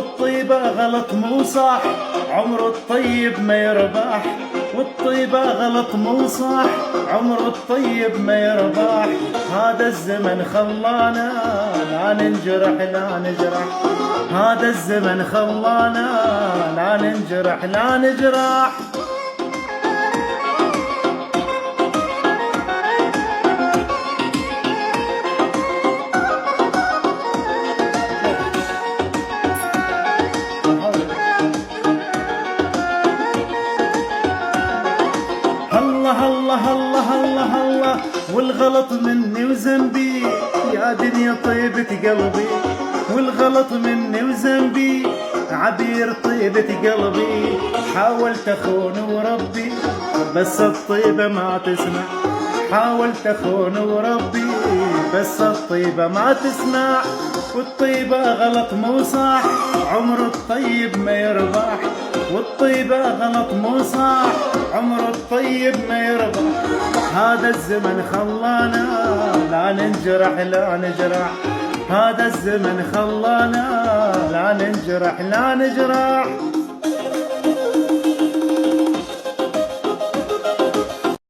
والطيبة غلط مو صح، عمر الطيب ما يربح. والطيبة غلط مو صح، عمر الطيب ما يربح. هذا الزمن خلانا لا ننجرح لا نجرح، هذا الزمن خلانا لا ننجرح لا نجرح. الله الله الله الله الله، والغلط مني وذنبي يا دنيا طيبة قلبي. والغلط مني وذنبي عبير طيبة قلبي. حاولت اخون وربي بس الطيبة ما تسمع، حاولت اخون وربي بس الطيبة ما تسمع. والطيبة غلط مو صح، عمر الطيب ما يربح. والطيبة غلط مو صح، عمر الطيب ما يربح. هذا الزمن خلانا لا ننجرح لا نجرح، هذا الزمن خلانا لا ننجرح لا نجرح.